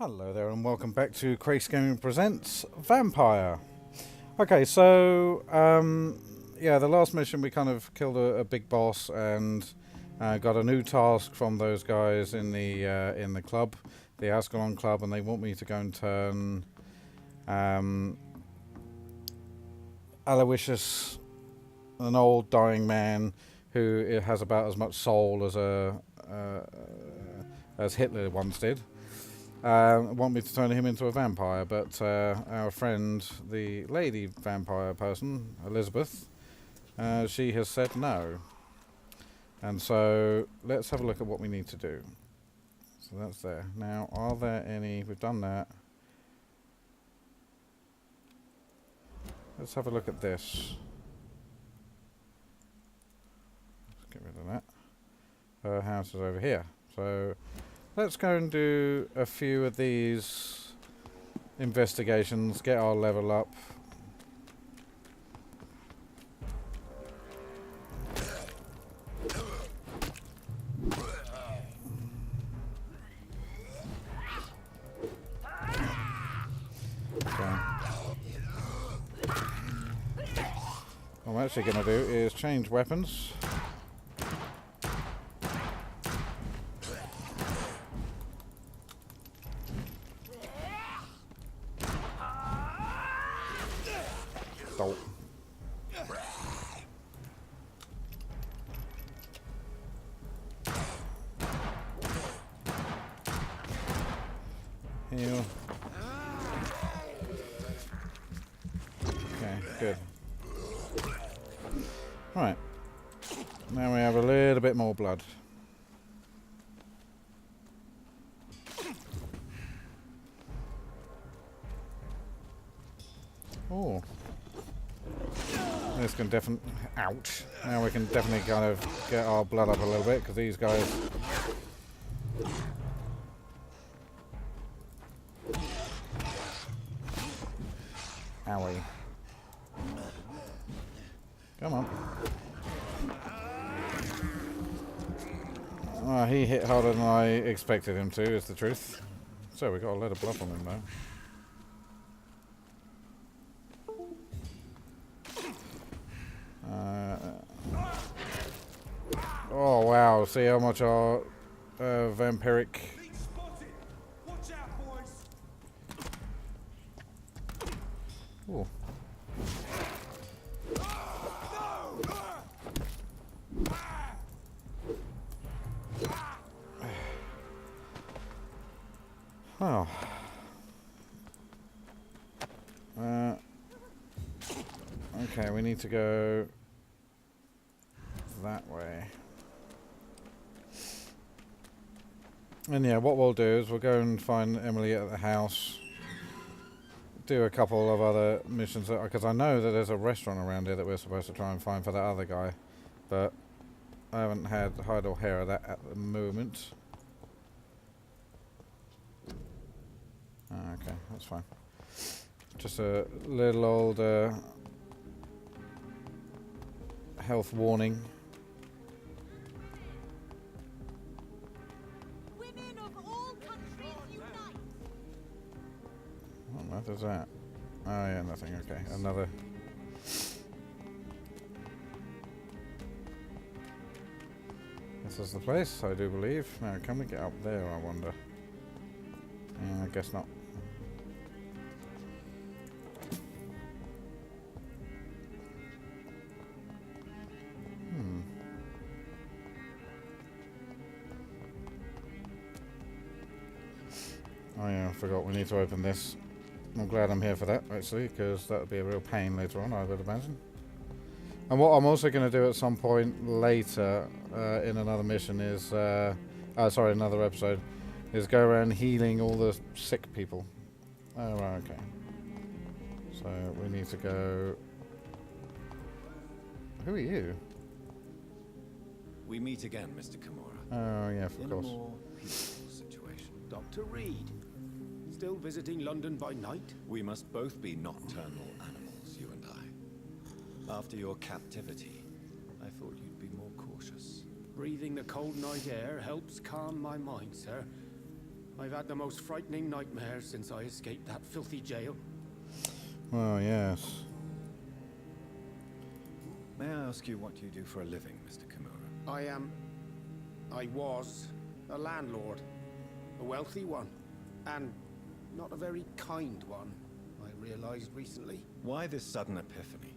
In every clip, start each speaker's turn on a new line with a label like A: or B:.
A: Hello there and welcome back to Kraise Gaming Presents Vampire. Okay, so yeah, the last mission we kind of killed a big boss and got a new task from those guys in the club, the Ascalon club, and they want me to go and turn Aloysius, an old dying man who has about as much soul as Hitler once did. Want me to turn him into a vampire, but our friend, the lady vampire person, Elizabeth, she has said no. And so let's have a look at what we need to do. So that's there. Now, are there any... We've done that. Let's have a look at this. Let's get rid of that. Her house is over here. So... let's go and do a few of these investigations, get our level up. Okay. What I'm actually going to do is change weapons. Heal. Okay, good. Right. Now we have a little bit more blood. Oh. This can definitely... ouch. Now we can definitely kind of get our blood up a little bit, because these guys... owie. Come on. Oh, he hit harder than I expected him to, is the truth. So we got a lot of blood on him though. Oh wow, see how much our vampiric... Ooh. Oh. Okay, we need to go that way. And yeah, what we'll do is we'll go and find Emily at the house. Do a couple of other missions, because I know that there's a restaurant around here that we're supposed to try and find for that other guy, but I haven't had hide or hair of that at the moment. Okay, that's fine. Just a little old health warning.
B: Women of all countries unite.
A: What on earth is that? Oh yeah, nothing. Okay, another. This is the place, I do believe. Now, can we get up there, I wonder? I guess not. Oh yeah, I forgot we need to open this. I'm glad I'm here for that, actually, because that would be a real pain later on, I would imagine. And what I'm also going to do at some point later in another mission is... sorry, another episode, is go around healing all the sick people. Oh, right, okay. So we need to go... Who are you?
C: We meet again, Mr. Kimura.
A: Oh, yeah, of
C: In
A: course.
C: a more peaceful situation.
D: Dr. Reed, still visiting London by night?
C: We must both be nocturnal animals, you and I. After your captivity, I thought you'd be more cautious.
D: Breathing the cold night air helps calm my mind, sir. I've had the most frightening nightmares since I escaped that filthy jail.
A: Oh, yes.
C: May I ask you what you do for a living, Mr. Kimura?
D: I was a landlord. A wealthy one. And not a very kind one, I realized recently.
C: Why this sudden epiphany?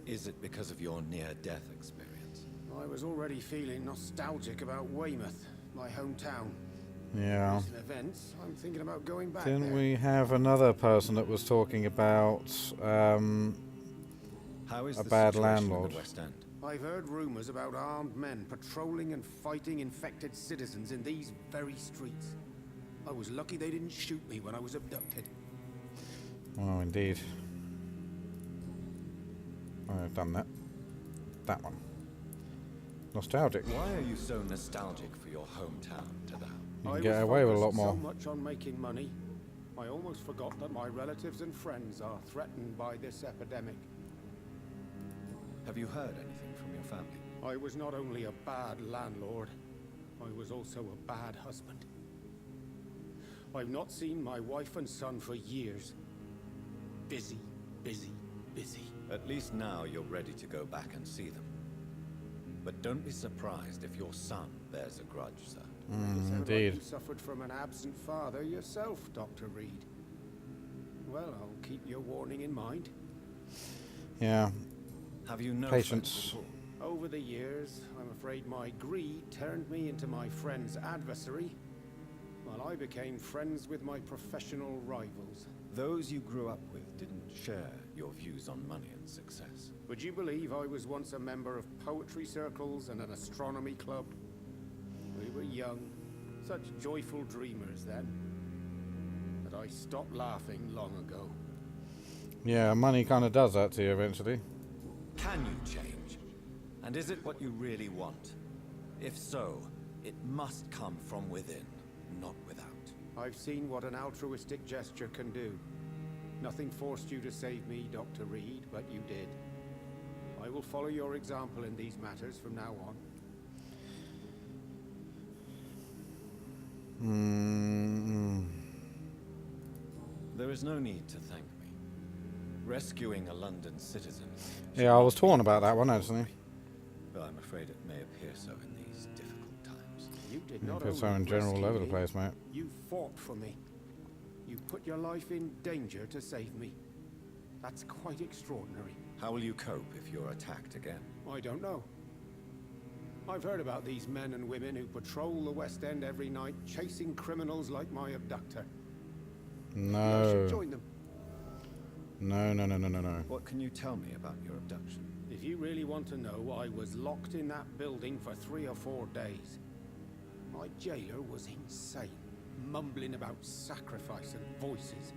C: Is it because of your near-death experience?
D: I was already feeling nostalgic about Weymouth, my hometown.
A: Yeah.
D: Recent events, I'm thinking about going back
A: Didn't
D: there.
A: we have another person that was talking about
C: How is
A: a
C: the
A: bad
C: situation in
A: landlord?
C: the West End?
D: I've heard rumors about armed men patrolling and fighting infected citizens in these very streets. I was lucky they didn't shoot me when I was abducted.
A: Oh, indeed. I've done that. That one. Nostalgic.
C: Why are you so nostalgic for your hometown, Tadao?
A: You
D: I
A: can get
D: was
A: away with a lot
D: focused
A: more.
D: so much on making money, I almost forgot that my relatives and friends are threatened by this epidemic.
C: Have you heard anything from your family?
D: I was not only a bad landlord, I was also a bad husband. I've not seen my wife and son for years. Busy, busy, busy.
C: At least now you're ready to go back and see them. But don't be surprised if your son bears a grudge, sir.
D: You sound like
A: Indeed.
D: you suffered from an absent father yourself, Dr. Reed. Well, I'll keep your warning in mind.
A: Yeah.
C: Have you no
A: Patience.
C: friends at all?
D: Over the years, I'm afraid my greed turned me into my friend's adversary, while I became friends with my professional rivals.
C: Those you grew up with didn't share your views on money and success.
D: Would you believe I was once a member of poetry circles and an astronomy club? We were young, such joyful dreamers then. But I stopped laughing long ago.
A: Yeah, money kind of does that to you eventually.
C: Can you change? And is it what you really want? If so, it must come from within, not without.
D: I've seen what an altruistic gesture can do. Nothing forced you to save me, Dr. Reed, but you did. I will follow your example in these matters from now on.
C: There is no need to thank me. Rescuing a London citizen.
A: Yeah, I was torn about that one actually.
C: But I'm afraid it may appear so in these difficult times.
D: You did not
A: It's
D: only
A: so in general all
D: rescue
A: over the
D: me,
A: place, mate.
D: you fought for me. You put your life in danger to save me. That's quite extraordinary.
C: How will you cope if you're attacked again?
D: I don't know. I've heard about these men and women who patrol the West End every night, chasing criminals like my abductor. Maybe I should
A: No.
D: join them.
A: No.
C: What can you tell me about your abduction?
D: If you really want to know, I was locked in that building for 3 or 4 days. My jailer was insane, mumbling about sacrifice and voices.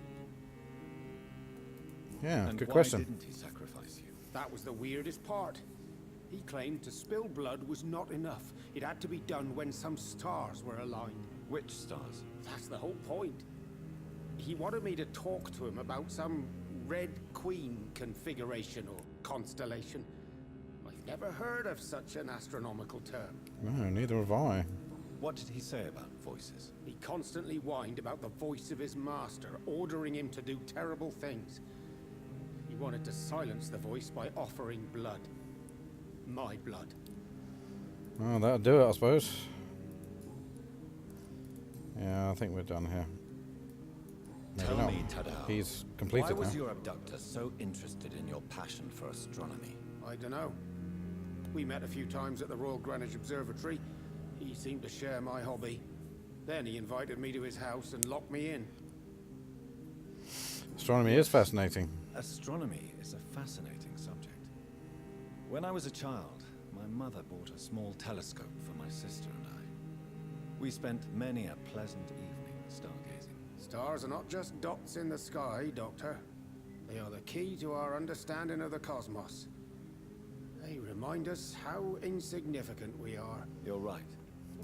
A: Yeah,
C: And
A: good
C: why
A: question.
C: didn't he sacrifice you?
D: That was the weirdest part. He claimed to spill blood was not enough. It had to be done when some stars were aligned.
C: Which stars?
D: That's the whole point. He wanted me to talk to him about some Red Queen configuration or constellation. I've never heard of such an astronomical term.
A: No, neither have I.
C: What did he say about voices?
D: He constantly whined about the voice of his master, ordering him to do terrible things. He wanted to silence the voice by offering blood. My blood.
A: Oh, that'll do it, I suppose. Yeah, I think we're done here. Maybe
C: Tell
A: not.
C: me, Tadao.
A: He's
C: Why
A: completed
C: was
A: now.
C: your abductor so interested in your passion for astronomy?
D: I don't know. We met a few times at the Royal Greenwich Observatory. He seemed to share my hobby. Then he invited me to his house and locked me in.
A: Astronomy is fascinating.
C: Astronomy is a fascinating subject. When I was a child, my mother bought a small telescope for my sister and I. We spent many a pleasant evening stargazing.
D: Stars are not just dots in the sky, Doctor. They are the key to our understanding of the cosmos. They remind us how insignificant we are.
C: You're right.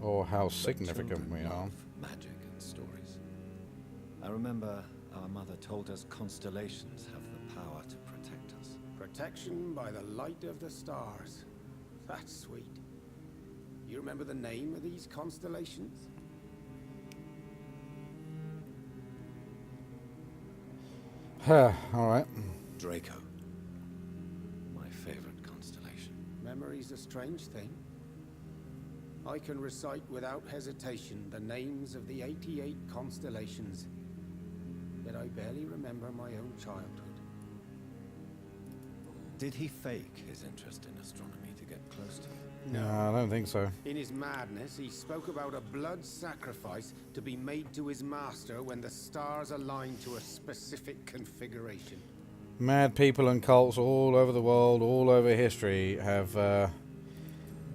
A: Or how
C: But
A: significant
C: children
A: we are.
C: love magic and stories. I remember our mother told us constellations have the power to protect us.
D: Protection by the light of the stars. That's sweet. You remember the name of these constellations?
A: Alright.
C: Draco. My favorite constellation.
D: Memory's a strange thing. I can recite without hesitation the names of the 88 constellations, yet I barely remember my own childhood.
C: Did he fake his interest in astronomy to get close to you?
A: No, I don't think so.
D: In his madness, he spoke about a blood sacrifice to be made to his master when the stars align to a specific configuration.
A: Mad people and cults all over the world, all over history, have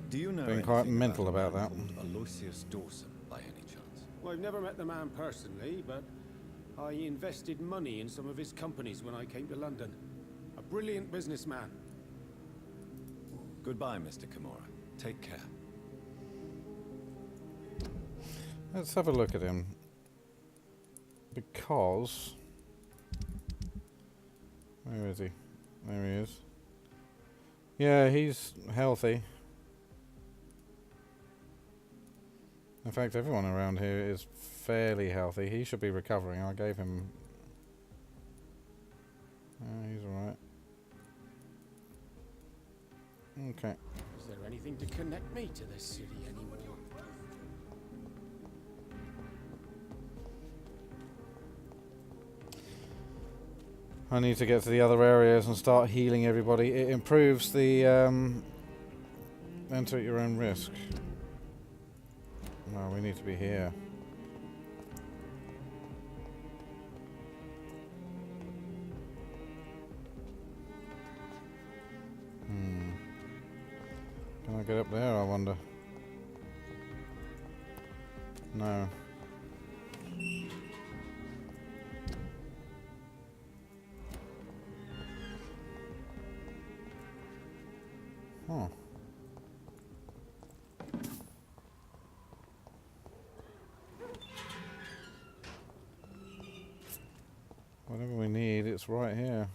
C: Do you know
A: been quite
C: anything
A: mental
C: a
A: about
C: man
A: that.
C: called Aloysius Dawson, by any chance?
D: Well, I've never met the man personally, but I invested money in some of his companies when I came to London. A brilliant businessman.
C: Goodbye, Mr. Kimura. Take care.
A: Let's have a look at him. Because... Where is he? There he is. Yeah, he's healthy. In fact, everyone around here is fairly healthy. He should be recovering. I gave him... he's alright. Okay.
D: Is there anything to connect me to this city anymore?
A: I need to get to the other areas and start healing everybody. It improves the enter at your own risk. No, we need to be here. Can I get up there, I wonder? No. Huh. Whatever we need, it's right here.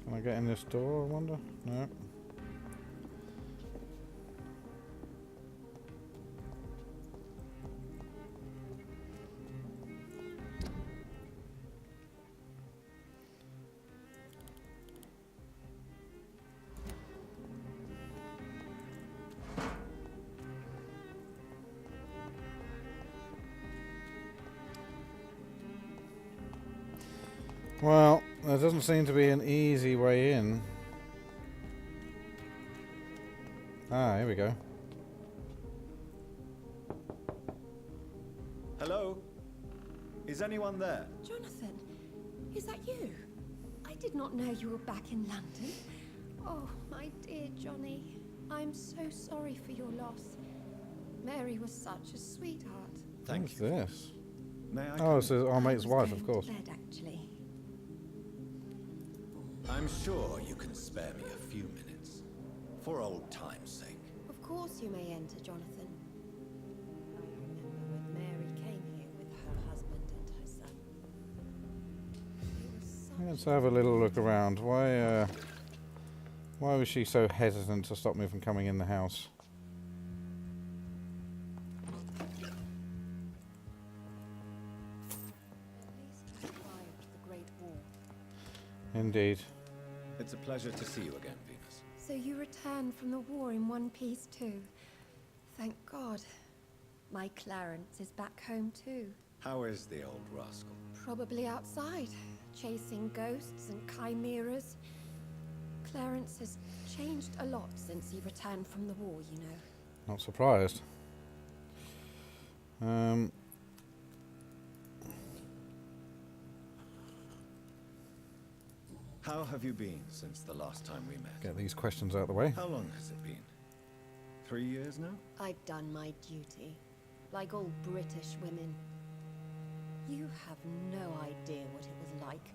A: Can I get in this door, I wonder? No. Well, there doesn't seem to be an easy way in. Ah, here we go.
C: Hello? Is anyone there?
B: Jonathan, is that you? I did not know you were back in London. Oh, my dear Johnny. I'm so sorry for your loss. Mary was such a sweetheart.
C: Thank
A: What's
C: you.
A: this?
C: May I?
A: Oh, it's our
B: I
A: mate's
B: was
A: wife,
B: going
A: of
B: to
A: course.
B: bed, actually.
C: I'm sure you can spare me a few minutes. For old time's sake.
B: Of course you may enter, Jonathan. I remember when Mary came here with her husband and her son. They were such
A: Let's have a little look around. Why was she so hesitant to stop me from coming in the house?
B: At least you survived the Great War.
A: Indeed.
C: It's a pleasure to see you again, Venus.
B: So you returned from the war in one piece too. Thank God. My Clarence is back home too.
C: How is the old rascal?
B: Probably outside, chasing ghosts and chimeras. Clarence has changed a lot since he returned from the war, you know.
A: Not surprised.
C: How have you been since the last time we met?
A: Get these questions out of the way.
C: How long has it been? 3 years now?
B: I've done my duty, like all British women. You have no idea what it was like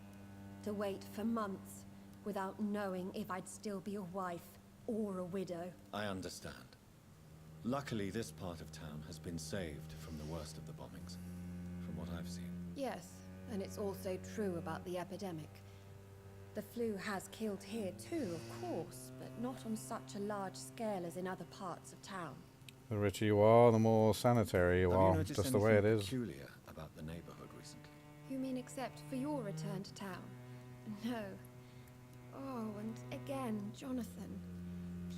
B: to wait for months without knowing if I'd still be a wife or a widow.
C: I understand. Luckily, this part of town has been saved from the worst of the bombings, from what I've seen.
B: Yes, and it's also true about the epidemic. The flu has killed here too, of course, but not on such a large scale as in other parts of town.
A: The richer you are, the more sanitary you
C: Have
A: are.
C: you noticed
A: Just the way it
C: anything
A: is.
C: peculiar about the neighborhood recently?
B: You mean except for your return to town? No. Oh, and again, Jonathan,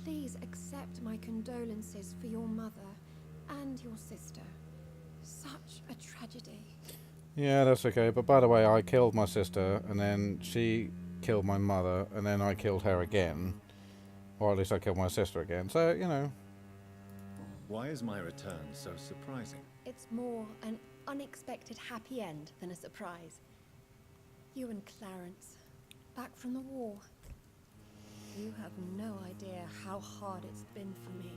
B: please accept my condolences for your mother and your sister. Such a tragedy.
A: Yeah, that's okay. But by the way, I killed my sister, and then she killed my mother, and then I killed her again. Or at least I killed my sister again. So, you know.
C: Why is my return so surprising?
B: It's more an unexpected happy end than a surprise. You and Clarence, back from the war. You have no idea how hard it's been for me.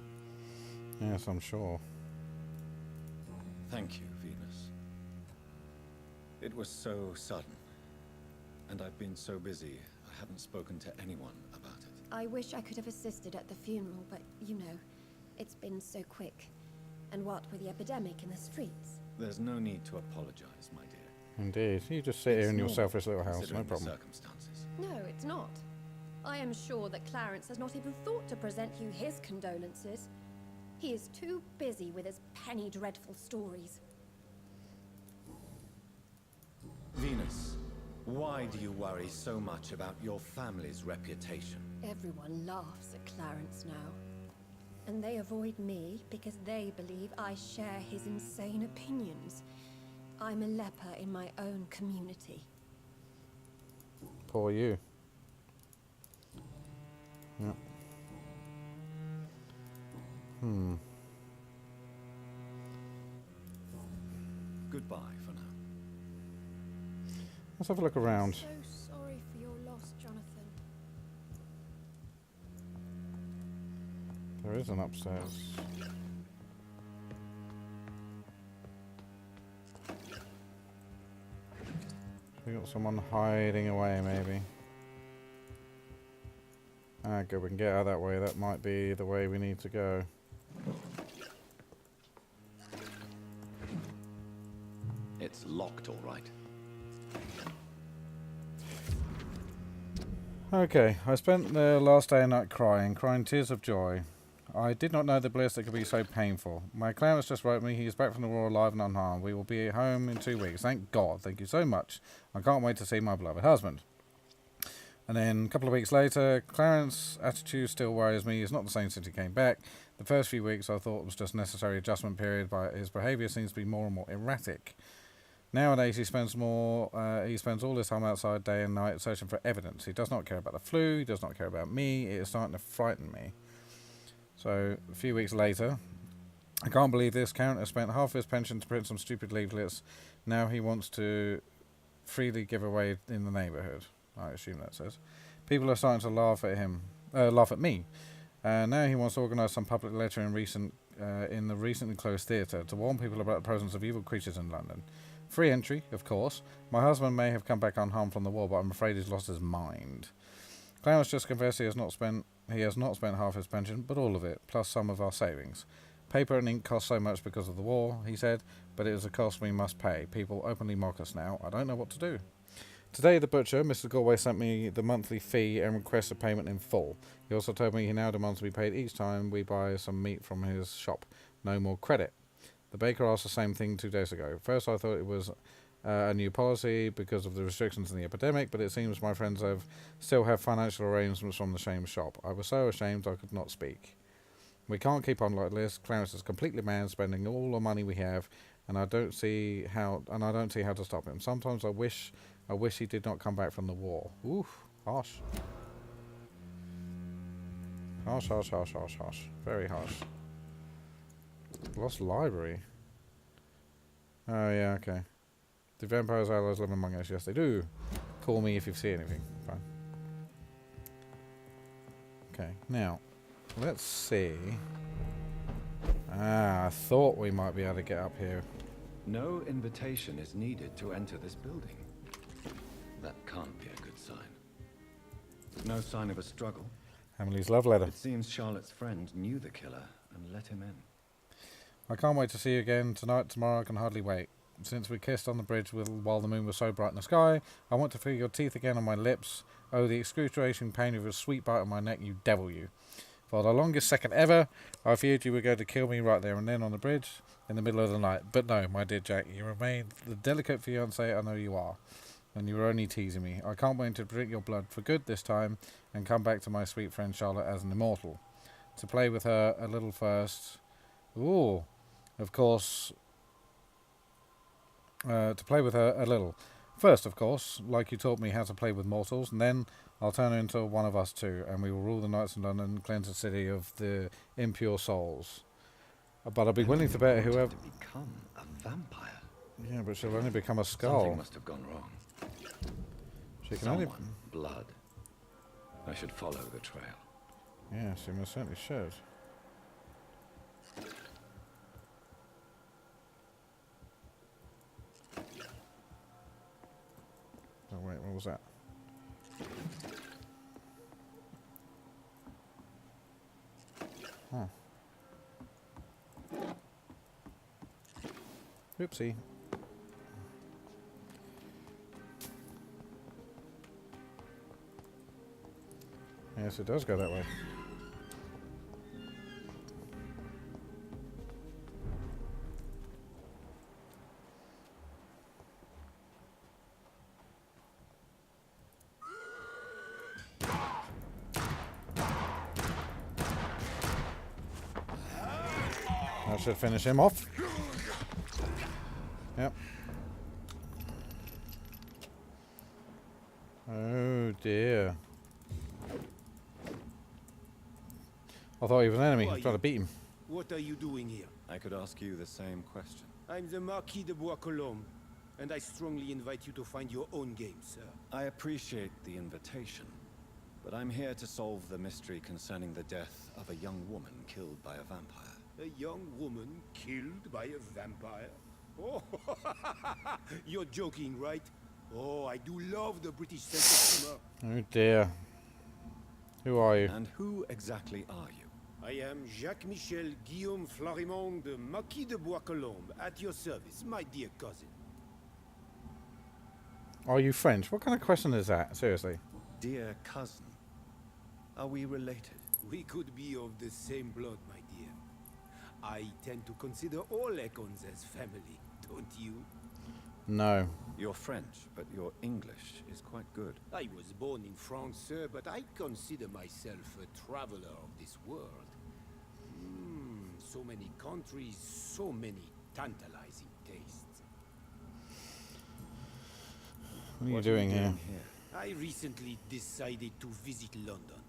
A: Yes, I'm sure.
C: Thank you, Venus. It was so sudden, and I've been so busy, I haven't spoken to anyone about it.
B: I wish I could have assisted at the funeral, but you know, it's been so quick. And what with the epidemic in the streets?
C: There's no need to apologize, my dear.
A: Indeed. You just sit here in your
C: It's
A: selfish little house, no
C: considering the
A: problem.
C: circumstances.
B: No, it's not. I am sure that Clarence has not even thought to present you his condolences. He is too busy with his penny dreadful stories.
C: Venus, why do you worry so much about your family's reputation?
B: Everyone laughs at Clarence now. And they avoid me because they believe I share his insane opinions. I'm a leper in my own community.
A: Poor you. Yep.
C: Goodbye for now.
A: Let's have a look around.
B: So sorry for your loss, Jonathan.
A: There is an upstairs. We got someone hiding away, maybe. Ah, good. We can get out that way. That might be the way we need to go.
C: It's locked, all right.
A: Okay, I spent the last day and night crying tears of joy. I did not know the bliss that could be so painful. My Clarence just wrote me he is back from the war alive and unharmed. We will be at home in 2 weeks. Thank God. Thank you so much. I can't wait to see my beloved husband. And then a couple of weeks later, Clarence's attitude still worries me. He's not the same since he came back. The first few weeks I thought was just necessary adjustment period, but his behaviour seems to be more and more erratic. Nowadays he spends all his time outside day and night searching for evidence. He does not care about the flu, he does not care about me. It is starting to frighten me. So, a few weeks later, I can't believe this. Count has spent half his pension to print some stupid leaflets. Now he wants to freely give away in the neighbourhood. I assume that says. People are starting to laugh at me. Now he wants to organise some public lecture in the recently closed theatre to warn people about the presence of evil creatures in London. Free entry, of course. My husband may have come back unharmed from the war, but I'm afraid he's lost his mind. Clarence just confessed he has not spent half his pension, but all of it, plus some of our savings. Paper and ink cost so much because of the war, he said, but it is a cost we must pay. People openly mock us now. I don't know what to do. Today, the butcher, Mr. Galway, sent me the monthly fee and requested payment in full. He also told me he now demands to be paid each time we buy some meat from his shop. No more credit. The baker asked the same thing 2 days ago. First, I thought it was a new policy because of the restrictions in the epidemic, but it seems my friends still have financial arrangements from the same shop. I was so ashamed I could not speak. We can't keep on like this. Clarence is completely mad, spending all the money we have, and I don't see how to stop him. Sometimes I wish he did not come back from the war. Oof, harsh. Harsh, harsh, harsh, harsh, harsh. Very harsh. Lost library. Oh yeah, okay. The vampires allies live among us. Yes, they do. Call me if you see anything. Fine. Okay, now let's see. I thought we might be able to get up here.
C: No invitation is needed to enter this building. That can't be a good sign. No sign of a struggle.
A: Emily's love letter.
C: It seems Charlotte's friend knew the killer and let him in.
A: I can't wait to see you again tonight, tomorrow. I can hardly wait. since we kissed on the bridge while the moon was so bright in the sky. I want to feel your teeth again on my lips. Oh, the excruciating pain of your sweet bite on my neck, you devil, you. For the longest second ever, I feared you were going to kill me right there and then on the bridge in the middle of the night. But no, my dear Jack, you remain the delicate fiancé I know you are. And you were only teasing me. I can't wait to drink your blood for good this time and come back to my sweet friend Charlotte as an immortal. To play with her a little first. Ooh. Of course. To play with her a little. First, of course, like you taught me how to play with mortals, and then I'll turn her into one of us too, and we will rule the nights in London and cleanse the city of the impure souls. But I'll be willing to bet whoever...
C: To become a vampire.
A: Yeah, but she'll only become a skull.
C: Something must have gone wrong.
A: She can only...
C: Blood. I should follow the trail.
A: Yeah, she most certainly should. Oh wait, what was that? Huh. Oopsie. Yes, it does go that way. That should finish him off. Yep. Oh dear. I thought he was an enemy. I was trying to beat him.
D: What are you doing here?
C: I could ask you the same question.
D: I'm the Marquis de Bois-Colombes, and I strongly invite you to find your own game, sir.
C: I appreciate the invitation, but I'm here to solve the mystery concerning the death of a young woman killed by a vampire.
D: A young woman killed by a vampire? Oh, you're joking, right? Oh, I do love the British sense of humor.
A: Oh dear. Who are you?
C: And who exactly are you?
D: I am Jacques-Michel Guillaume Florimond de Marquis de Bois-Colombes, at your service, my dear cousin.
A: Are you French? What kind of question is that? Seriously.
C: Dear cousin. Are we related?
D: We could be of the same blood, my dear. I tend to consider all Econs as family, don't you?
A: No.
C: You're French, but your English is quite good.
D: I was born in France, sir, but I consider myself a traveler of this world. So many countries, so many tantalizing tastes.
A: What are you doing here?
D: I recently decided to visit London.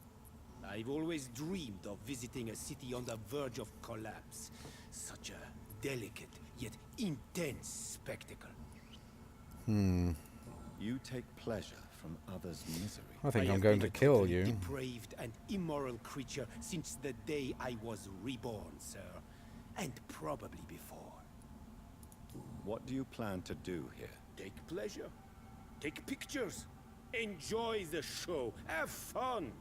D: I've always dreamed of visiting a city on the verge of collapse. Such a delicate, yet intense spectacle.
C: You take pleasure from others' misery.
A: I think I'm going to kill you.
D: Depraved and immoral creature since the day I was reborn, sir. And probably before.
C: What do you plan to do here?
D: Take pleasure. Take pictures. Enjoy the show. Have fun.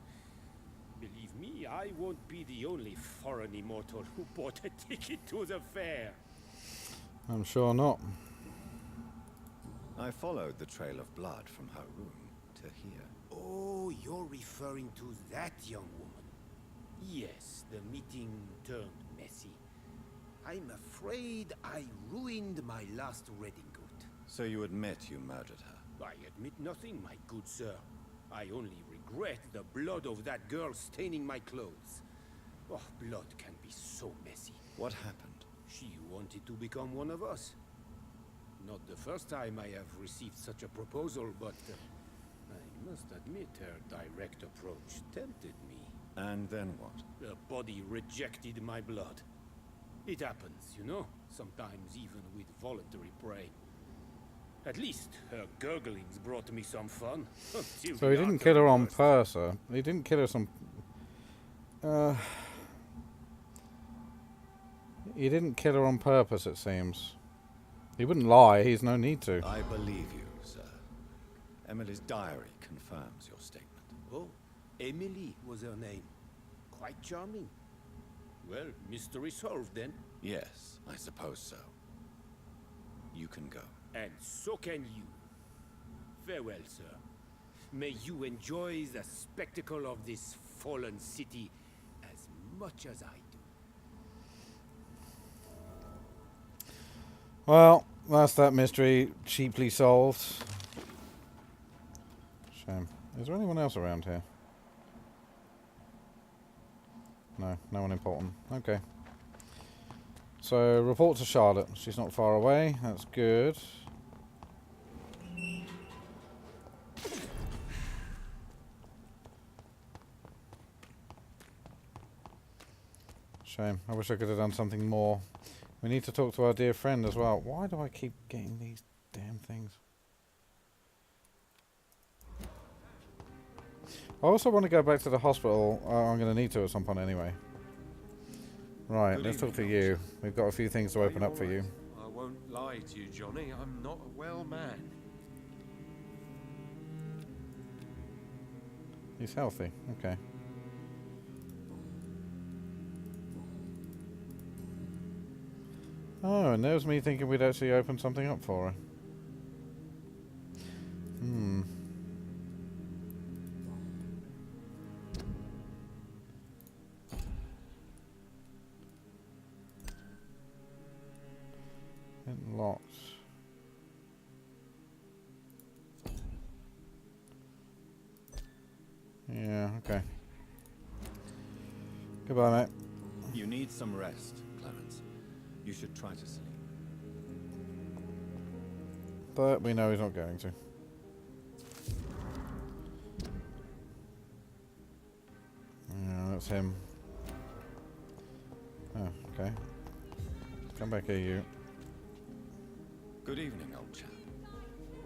D: Believe me, I won't be the only foreign immortal who bought a ticket to the fair.
A: I'm sure not.
C: I followed the trail of blood from her room to here.
D: Oh, you're referring to that young woman. Yes, the meeting turned messy. I'm afraid I ruined my last redingote.
C: So you admit you murdered her?
D: I admit nothing, my good sir. I only regret the blood of that girl staining my clothes. Oh, blood can be so messy.
C: What happened?
D: She wanted to become one of us. Not the first time I have received such a proposal, but I must admit her direct approach tempted me.
C: And then what?
D: The body rejected my blood. It happens, you know, sometimes even with voluntary prey. At least her gurglings brought me some fun.
A: So he didn't kill her on purpose. He didn't kill her some... he didn't kill her on purpose, it seems. He wouldn't lie, he's no need to.
C: I believe you, sir. Emily's diary confirms your statement.
D: Oh, Emily was her name. Quite charming. Well, mystery solved then.
C: Yes, I suppose so. you can go.
D: And so can you. Farewell, sir. May you enjoy the spectacle of this fallen city as much as I do.
A: Well, that's that mystery cheaply solved. Shame. Is there anyone else around here? No, no one important. Okay. So, report to Charlotte. She's not far away. That's good. Shame. I wish I could have done something more. We need to talk to our dear friend as well. Why do I keep getting these damn things? I also want to go back to the hospital. I'm going to need to at some point anyway. Right, let's talk to you. We've got a few things to open up for you.
E: I won't lie to you, Johnny. I'm not a well man.
A: He's healthy. Okay. Oh, and there's me thinking we'd actually open something up for her. Locked. Yeah, okay. Goodbye, mate.
C: You need some rest, Clarence. You should try to sleep.
A: But we know he's not going to. Yeah, that's him. Oh, okay. Come back here, you.
C: Good evening, old chap.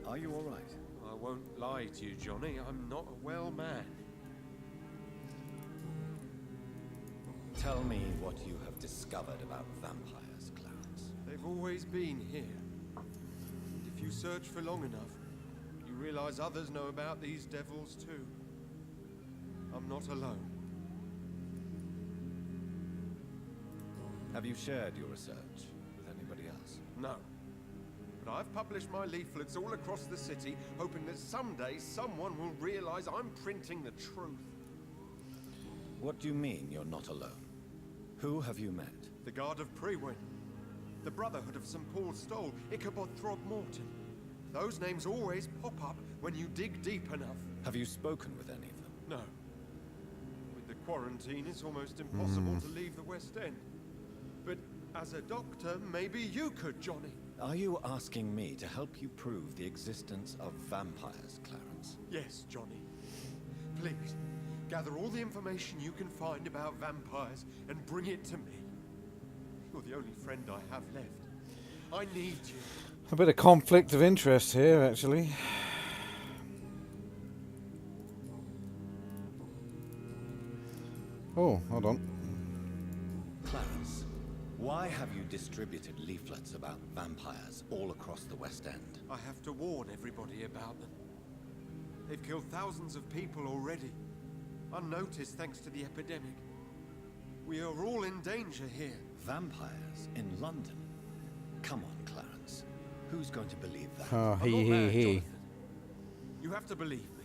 C: Are you all right?
E: I won't lie to you, Johnny. I'm not a well man.
C: Tell me what you have discovered about vampires, Clarence.
E: They've always been here. And if you search for long enough, you realize others know about these devils too. I'm not alone.
C: Have you shared your research with anybody else?
E: No. But I've published my leaflets all across the city, hoping that someday someone will realize I'm printing the truth.
C: What do you mean you're not alone? Who have you met?
E: The Guard of Prewin, the Brotherhood of St. Paul Stole, Ichabod Throgmorton. Those names always pop up when you dig deep enough.
C: Have you spoken with any of them?
E: No. With the quarantine, it's almost impossible to leave the West End. But as a doctor, maybe you could, Johnny.
C: Are you asking me to help you prove the existence of vampires, Clarence?
E: Yes, Johnny. Please, gather all the information you can find about vampires and bring it to me. You're the only friend I have left. I need you.
A: A bit of conflict of interest here, actually. Oh, hold on.
C: Clarence, why have you distributed leaflets about vampires all across the West End?
E: I have to warn everybody about them. They've killed thousands of people already, unnoticed thanks to the epidemic. We are all in danger here.
C: Vampires in London? Come on, Clarence. Who's going to believe that?
A: Oh,
E: I'm not mad, Jonathan. You have to believe me.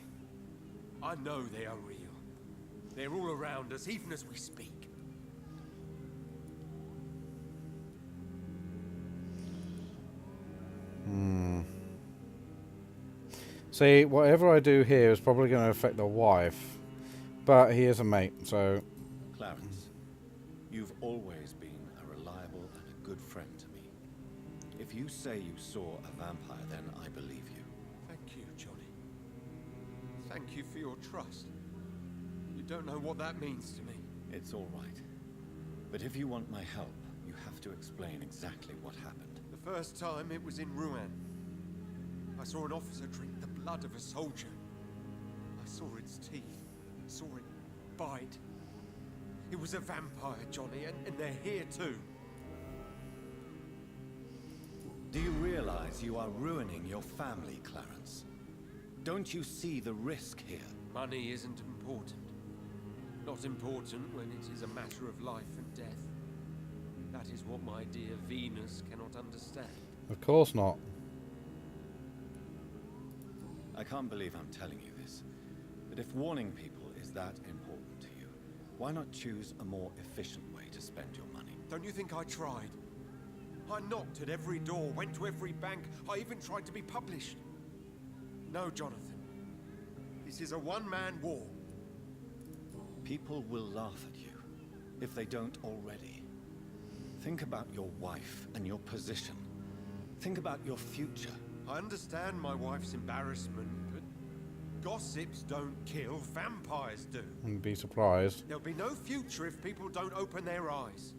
E: I know they are real. They're all around us, even as we speak.
A: See, whatever I do here is probably going to affect the wife. But he is a mate, so...
C: Clarence, you've always been a reliable and a good friend to me. If you say you saw a vampire, then I believe you.
E: Thank you, Johnny. Thank you for your trust. You don't know what that means to me.
C: It's all right. But if you want my help, you have to explain exactly what happened.
E: The first time it was in Rouen. I saw an officer drink the blood of a soldier. I saw its teeth, saw it bite. It was a vampire, Johnny, and they're here too.
C: Do you realize you are ruining your family, Clarence? Don't you see the risk here?
E: Money isn't important. Not important when it is a matter of life and death. That is what my dear Venus cannot understand.
A: Of course not.
C: I can't believe I'm telling you this, but if warning people is that important to you, why not choose a more efficient way to spend your money?
E: Don't you think I tried? I knocked at every door, went to every bank, I even tried to be published. No, Jonathan. This is a one-man war.
C: People will laugh at you, if they don't already. Think about your wife and your position. Think about your future.
E: I understand my wife's embarrassment, but gossips don't kill, vampires do.
A: Wouldn't be surprised.
E: There'll be no future if people don't open their eyes.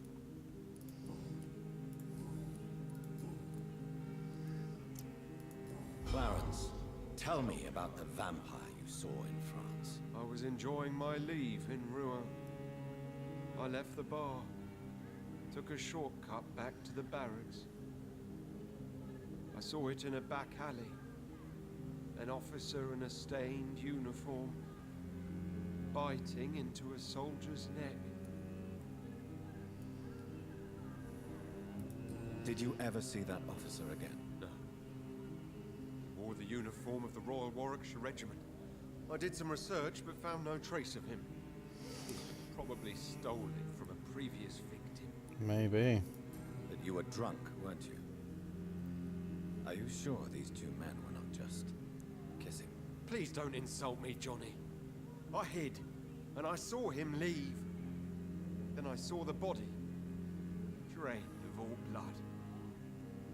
C: Clarence, tell me about the vampire you saw in France.
E: I was enjoying my leave in Rouen. I left the bar, took a shortcut back to the barracks. I saw it in a back alley. An officer in a stained uniform, biting into a soldier's neck.
C: Did you ever see that officer again?
E: No. He wore the uniform of the Royal Warwickshire Regiment. I did some research, but found no trace of him. He probably stole it from a previous victim.
A: Maybe.
C: But you were drunk, weren't you? Are you sure these two men were not just kissing?
E: Please don't insult me, Johnny. I hid, and I saw him leave. Then I saw the body, drained of all blood.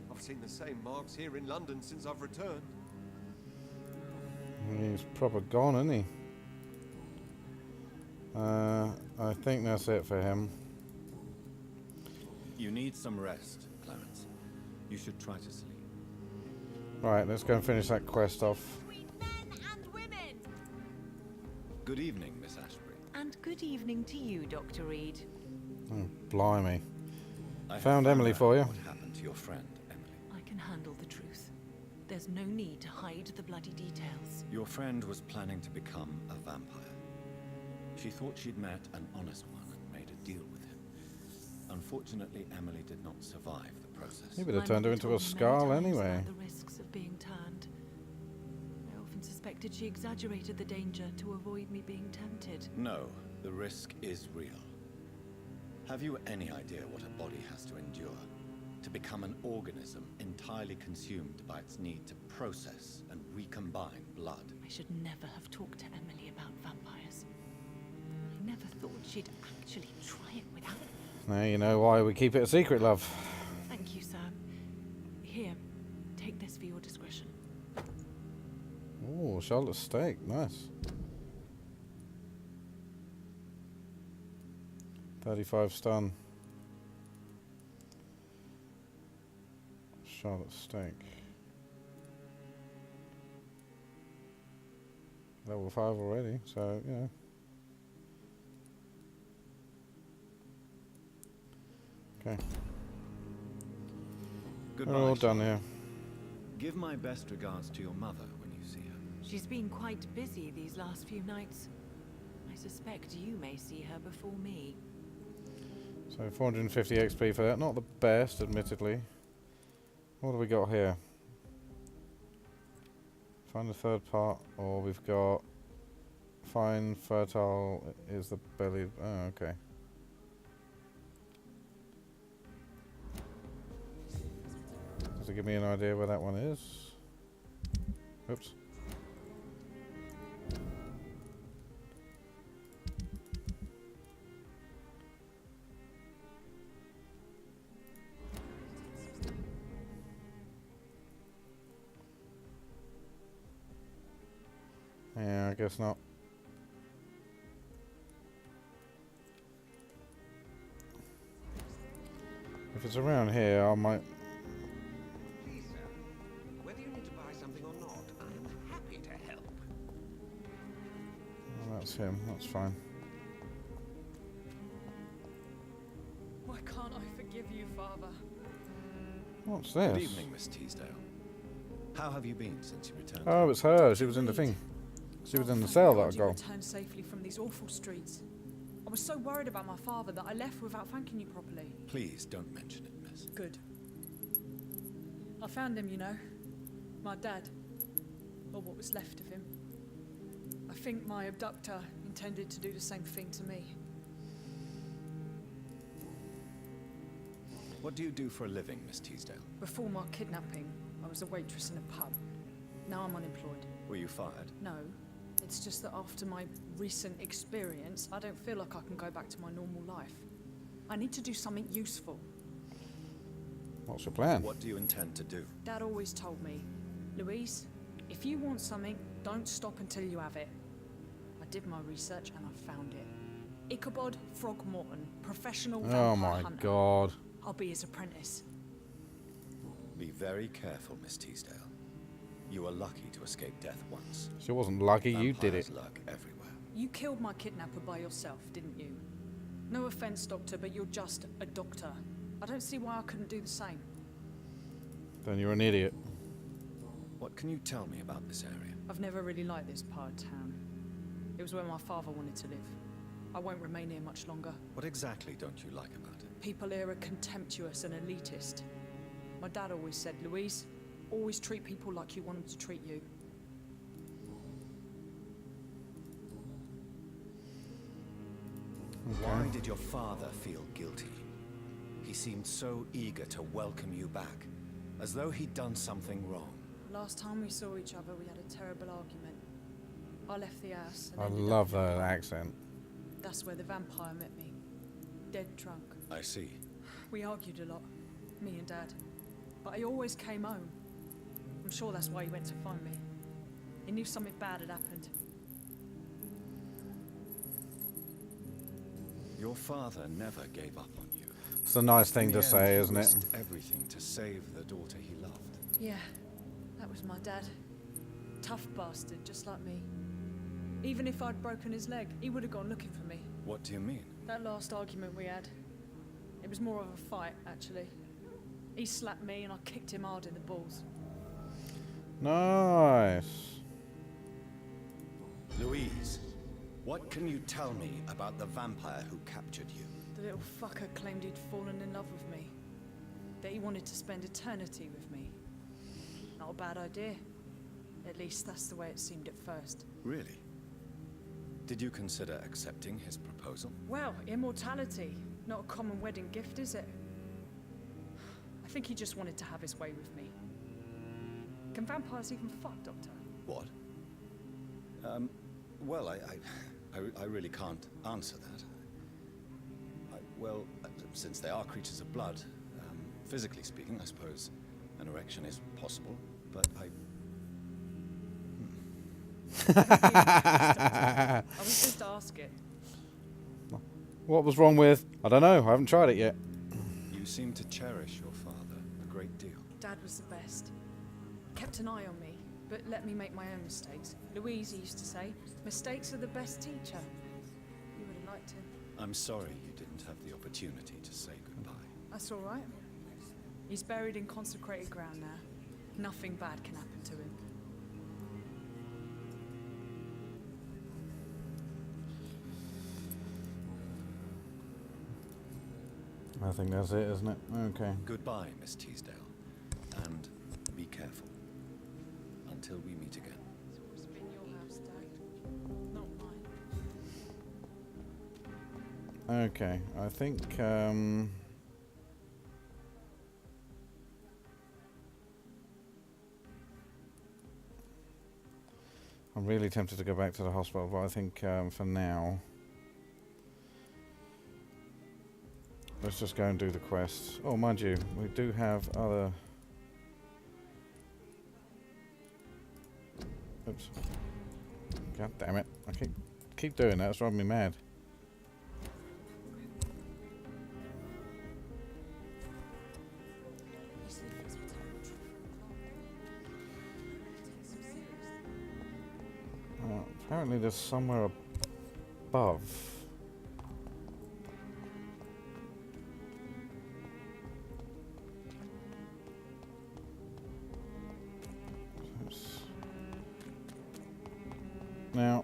E: I've seen the same marks here in London since I've returned.
A: He's proper gone, isn't he? I think that's it for him.
C: You need some rest, Clarence. You should try to sleep.
A: Right, let's go and finish that quest off.
F: Between men and women.
C: Good evening, Miss Ashbury.
F: And good evening to you, Dr. Reed.
A: Oh, blimey.
C: I have
A: Found Emily
C: out
A: for you.
C: What happened to your friend, Emily?
F: I can handle the truth. There's no need to hide the bloody details.
C: Your friend was planning to become a vampire. She thought she'd met an honest one and made a deal with him. Unfortunately, Emily did not survive the process.
A: He would have
F: My
A: turned her
F: mother
A: into a
F: told me many
A: skull
F: times
A: anyway.
F: about the risks of being turned. I often suspected she exaggerated the danger to avoid me being tempted.
C: No, the risk is real. Have you any idea what a body has to endure? To become an organism entirely consumed by its need to process and recombine blood.
F: I should never have talked to Emily about vampires. I never thought she'd actually try it without me.
A: Now you know why we keep it a secret, love.
F: Thank you, sir. Here, take this for your discretion.
A: Oh, Charlotte steak, nice. 35 stun. Charlotte steak. Level 5 already, so yeah. Okay,
C: Goodbye.
A: we're all done
C: Charlotte.
A: here.
C: Give my best regards to your mother when you see her.
F: She's been quite busy these last few nights. I suspect you may see her before me.
A: So 450 XP for that. Not the best, admittedly. What do we got here? Find the third part, or we've got find fertile is the belly. Oh, okay. Does it give me an idea where that one is? Oops. Yeah, I guess not. If it's around here, I might.
G: Please, sir. Whether you need to buy something or not, I am happy to help.
A: Oh, that's him. That's fine.
H: Why can't I forgive you, Father?
A: What's this?
C: Good evening, Miss Teasdale. How have you been since you returned?
A: Oh, it's her. She was in the thing. She was in the cell that I
H: You
A: got.
H: returned safely from these awful streets. I was so worried about my father that I left without thanking you properly.
C: Please don't mention it, miss.
H: Good. I found him, you know. My dad. Or what was left of him. I think my abductor intended to do the same thing to me.
C: What do you do for a living, Miss Teasdale?
H: Before my kidnapping, I was a waitress in a pub. Now I'm unemployed.
C: Were you fired?
H: No. It's just that after my recent experience, I don't feel like I can go back to my normal life. I need to do something useful.
A: What's your plan?
C: What do you intend to do?
H: Dad always told me, Louise, if you want something, don't stop until you have it. I did my research and I found it. Ichabod Throgmorton, professional vampire
A: Oh my
H: hunter.
A: god.
H: I'll be his apprentice.
C: Be very careful, Miss Teasdale. You were lucky to escape death once.
A: She wasn't lucky, you did
C: Vampires
A: it.
C: lurk everywhere.
H: You killed my kidnapper by yourself, didn't you? No offense, Doctor, but you're just a doctor. I don't see why I couldn't do the same.
A: Then you're an idiot.
C: What can you tell me about this area?
H: I've never really liked this part of town. It was where my father wanted to live. I won't remain here much longer.
C: What exactly don't you like about it?
H: People here are contemptuous and elitist. My dad always said, Louise, always treat people like you want them to treat you.
C: Why did your father feel guilty? He seemed so eager to welcome you back, as though he'd done something wrong.
H: Last time we saw each other, we had a terrible argument. I left the house and
A: I
H: ended
A: love
H: up in a
A: that
H: pub.
A: accent.
H: That's where the vampire met me. Dead drunk.
C: I see.
H: We argued a lot, me and Dad. But he always came home. I'm sure that's why he went to find me. He knew something bad had happened.
C: Your father never gave up on you.
A: It's a nice thing
C: In
A: to
C: the
A: say,
C: end,
A: isn't
C: he
A: it?
C: risked everything to save the daughter he loved.
H: Yeah, that was my dad. Tough bastard, just like me. Even if I'd broken his leg, he would have gone looking for me.
C: What do you mean?
H: That last argument we had, it was more of a fight, actually. He slapped me and I kicked him hard in the balls.
A: Nice.
C: Louise, what can you tell me about the vampire who captured you?
H: The little fucker claimed he'd fallen in love with me. That he wanted to spend eternity with me. Not a bad idea. At least that's the way it seemed at first.
C: Really? Did you consider accepting his proposal?
H: Well, immortality. Not a common wedding gift, is it? I think he just wanted to have his way with me. Can vampires even fuck, Doctor?
C: What? Well, I really can't answer that. Well, since they are creatures of blood, physically speaking, I suppose an erection is possible, but I
H: was just asking.
A: What was wrong with? I don't know, I haven't tried it yet.
C: You seem to cherish your father a great deal.
H: Dad was the best. Kept an eye on me, but let me make my own mistakes. Louise used to say, mistakes are the best teacher. You would have liked him.
C: I'm sorry you didn't have the opportunity to say goodbye.
H: That's all right. He's buried in consecrated ground now. Nothing bad can happen to him.
A: I think that's it, isn't it? Okay.
C: Goodbye, Miss Teasdale, and be careful until we meet again.
H: It's always been your house, Dad. Not mine.
A: Okay, I think I'm really tempted to go back to the hospital, but I think for now let's just go and do the quests. Oh, mind you, we do have other... Oops. God damn it. I keep doing that, it's driving me mad. Apparently there's somewhere above. Now,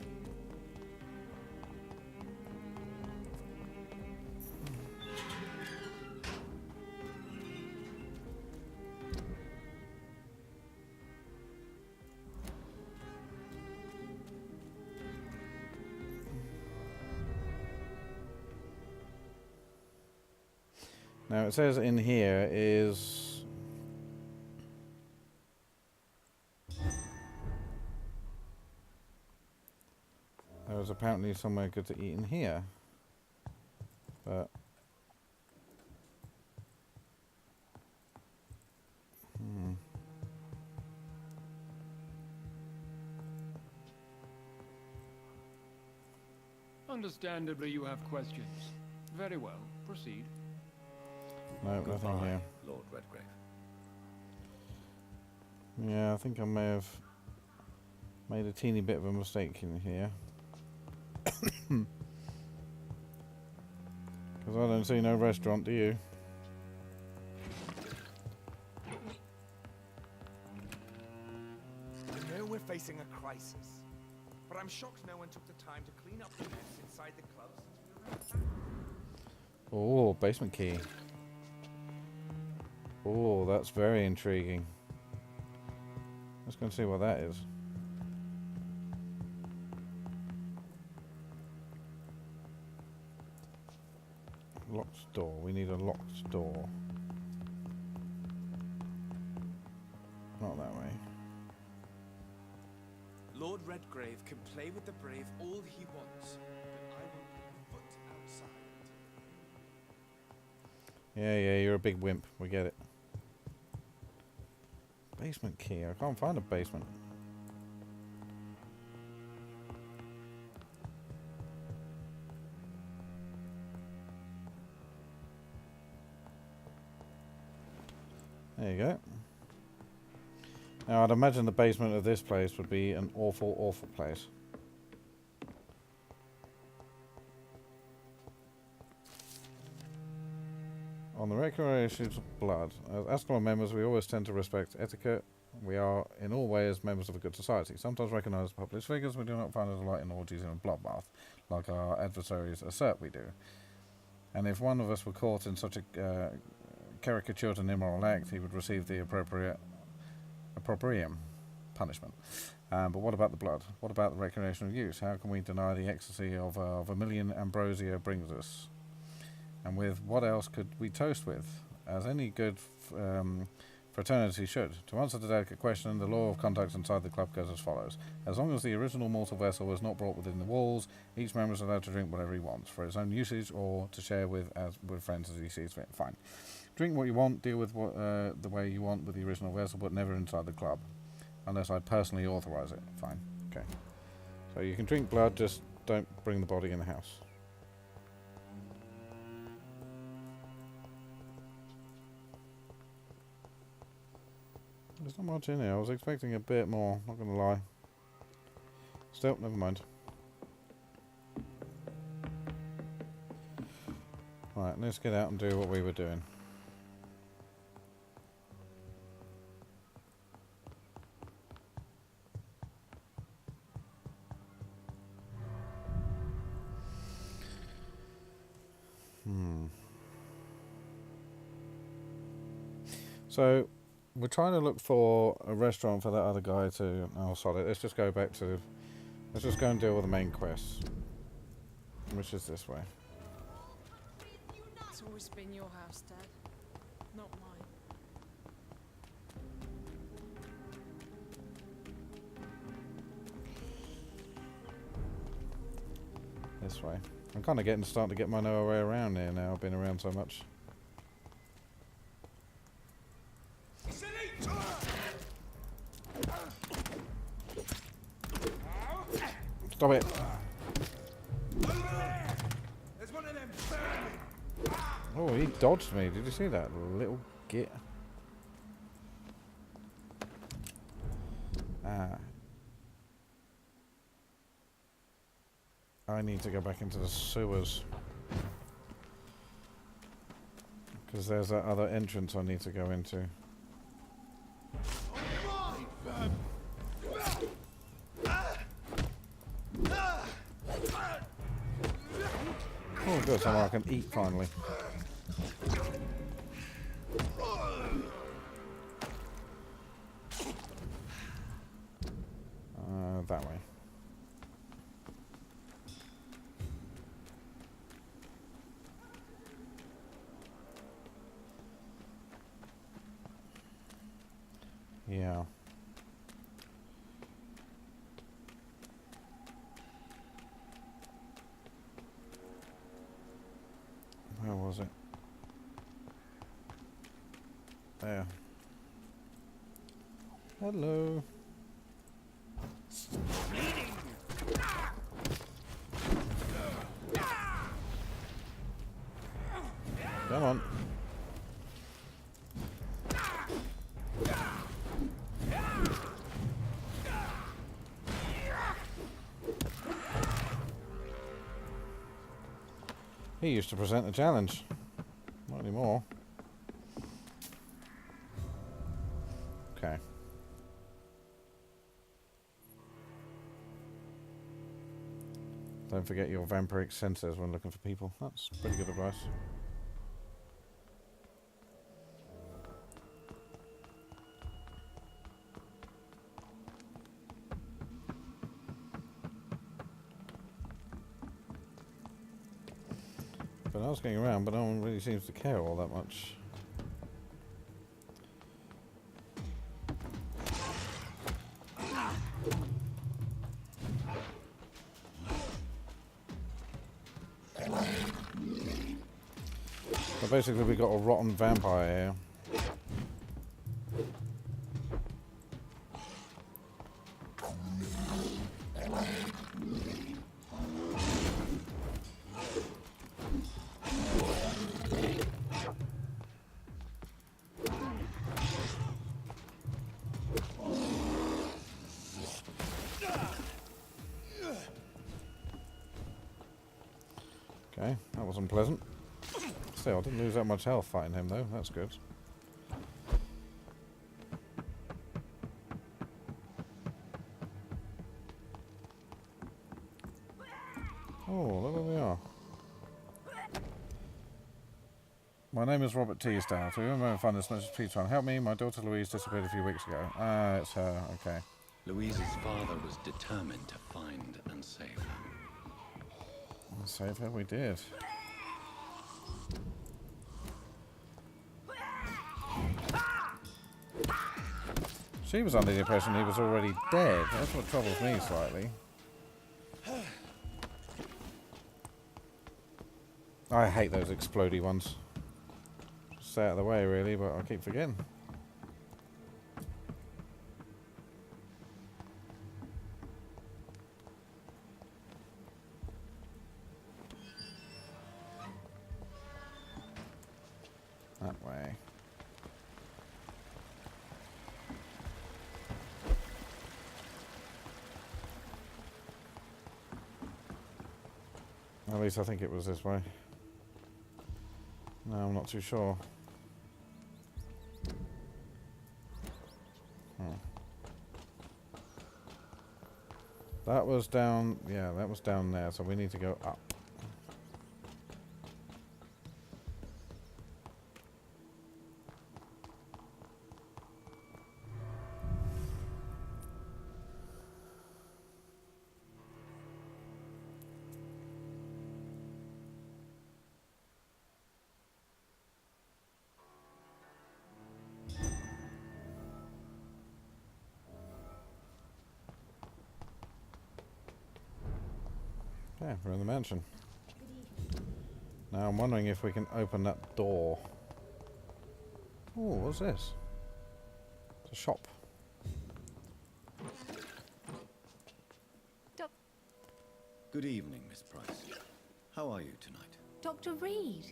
A: Now it says in here is... There was apparently somewhere good to eat in here. But...
I: Understandably, you have questions. Very well, proceed.
A: No, nothing here.
C: Lord Redgrave.
A: Yeah, I think I may have made a teeny bit of a mistake in here. Because I don't see no restaurant, do you?
J: I know we're facing a crisis, but I'm shocked no one took the time to clean up the mess inside the club since we were
A: Oh, basement key. Oh, that's very intriguing. Let's go and see what that is. Locked door. We need a locked door. Not that way.
J: Lord Redgrave can play with the brave all he wants, but I won't put a foot outside.
A: Yeah, you're a big wimp. We get it. Basement key. I can't find a basement. There you go. Now, I'd imagine the basement of this place would be an awful, awful place. On the recreations of blood, as Ascalon members, we always tend to respect etiquette. We are, in all ways, members of a good society. Sometimes recognise published figures, we do not find a delight in orgies and a bloodbath, like our adversaries assert we do. And if one of us were caught in such a caricatured and immoral act, he would receive the appropriate punishment. But what about the blood? What about the recreational use? How can we deny the ecstasy of vermilion ambrosia brings us? And with what else could we toast with? As any good fraternity should. To answer the delicate question, the law of conduct inside the club goes as follows. As long as the original mortal vessel is not brought within the walls, each member is allowed to drink whatever he wants, for his own usage or to share with friends as he sees fit. Fine. Drink what you want, deal with the way you want with the original vessel, but never inside the club. Unless I personally authorise it. Fine. Okay. So you can drink blood, just don't bring the body in the house. There's not much in here. I was expecting a bit more, not gonna lie. Still, never mind. Right, let's get out and do what we were doing. So, we're trying to look for a restaurant for that other guy to... Oh, sorry, let's just go back to... Let's just go and deal with the main quest. Which is this way.
H: It's always been your house, Dad. Not mine.
A: This way. I'm kind of starting to get my way around here now. I've been around so much. Stop it.
J: There's one of them.
A: Oh, he dodged me. Did you see that little git? I need to go back into the sewers. Because there's that other entrance I need to go into. Oh, good. Somewhere I can eat finally. That way. Yeah. Where was it? There. Hello. Come on. He used to present the challenge. Not anymore. Okay. Don't forget your vampiric senses when looking for people. That's pretty good advice. But I was going around, but no one really seems to care all that much. So basically we got a rotten vampire here. Okay, that wasn't pleasant. Still, I didn't lose that much health fighting him though, that's good. Oh, look where we are. My name is Robert Teasdale. If you remember and find this message, please try and help me. My daughter Louise disappeared a few weeks ago. Ah, it's her, okay.
C: Louise's father was determined to find and save her.
A: And save her we did. She was under the impression he was already dead. That's what troubles me slightly. I hate those explodey ones. Just stay out of the way really, but I keep forgetting. That way. At least I think it was this way. No, I'm not too sure. That was down, yeah, that was down there, so we need to go up. Yeah, we're in the mansion. Now I'm wondering if we can open that door. Oh, what's this? It's a shop.
C: Good evening, Miss Price. How are you tonight?
K: Dr. Reed,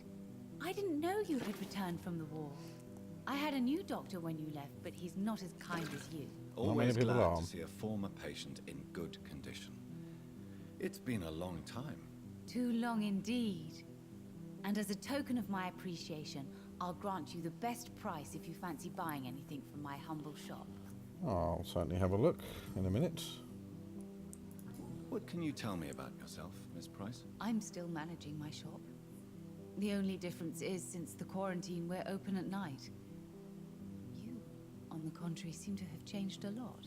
K: I didn't know you had returned from the war. I had a new doctor when you left, but he's not as kind as you.
C: Always glad to see a former patient in good condition. It's been a long time.
K: Too long indeed. And as a token of my appreciation, I'll grant you the best price if you fancy buying anything from my humble shop.
A: I'll certainly have a look in a minute.
C: What can you tell me about yourself, Miss Price?
K: I'm still managing my shop. The only difference is, since the quarantine, we're open at night. You, on the contrary, seem to have changed a lot.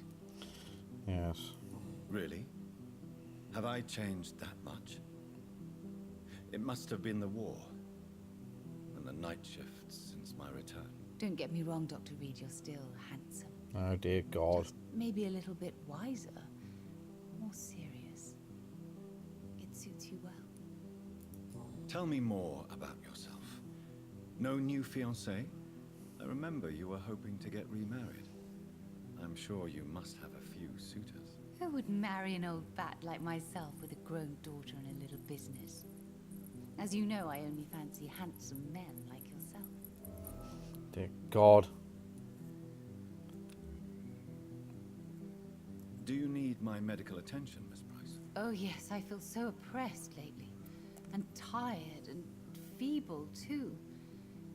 A: Yes.
C: Really? Have I changed that much? It must have been the war, and the night shifts since my return.
K: Don't get me wrong, Dr. Reed, you're still handsome.
A: Oh dear God.
K: Just maybe a little bit wiser, more serious. It suits you well.
C: Tell me more about yourself. No new fiancé? I remember you were hoping to get remarried. I'm sure you must have a few suitors.
K: Who would marry an old bat like myself with a grown daughter and a little business? As you know, I only fancy handsome men like yourself.
A: Dear God.
C: Do you need my medical attention, Miss Price?
K: Oh yes, I feel so oppressed lately. And tired and feeble too.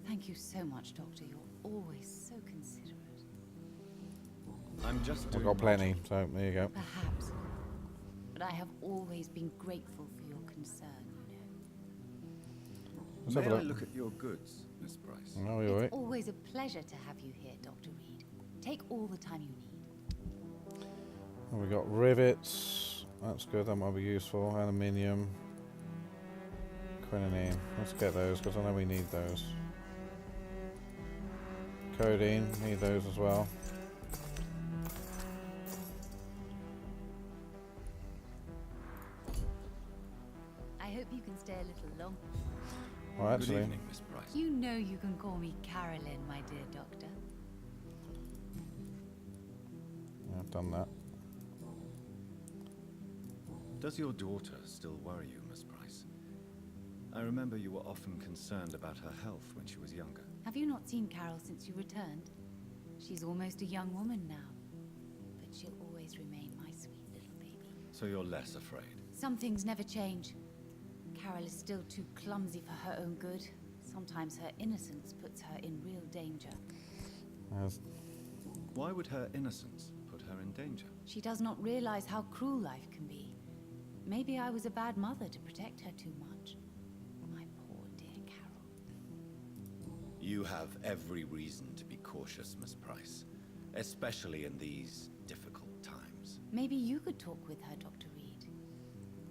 K: Thank you so much, Doctor. You're always so considerate.
C: I'm just
A: I've
C: doing
A: got
C: my
A: plenty,
C: job.
A: so there you go.
K: Perhaps. But I have always been grateful for your concern, you know.
A: Let's
C: May
A: have a
C: I
A: look.
C: look at your goods, Miss Price?
A: Oh, you're
K: It's
A: right.
K: always a pleasure to have you here, Dr. Reed. Take all the time you need.
A: Oh, we got rivets. That's good. That might be useful. Aluminium. Quinine. Let's get those because I know we need those. Codeine. Need those as well.
K: I hope you can stay a little longer.
A: Well,
C: Good
A: actually,
C: evening, Miss Price.
K: You know you can call me Carolyn, my dear doctor.
A: yeah, I've done that.
C: Does your daughter still worry you, Miss Price? I remember you were often concerned about her health when she was younger.
K: Have you not seen Carol since you returned? She's almost a young woman now. But she'll always remain my sweet little baby.
C: So you're less afraid.
K: Some things never change. Carol is still too clumsy for her own good. Sometimes her innocence puts her in real danger.
A: As
C: Why would her innocence put her in danger?
K: She does not realize how cruel life can be. Maybe I was a bad mother to protect her too much. My poor dear Carol.
C: You have every reason to be cautious, Miss Price. Especially in these difficult times.
K: Maybe you could talk with her, Dr. Reed.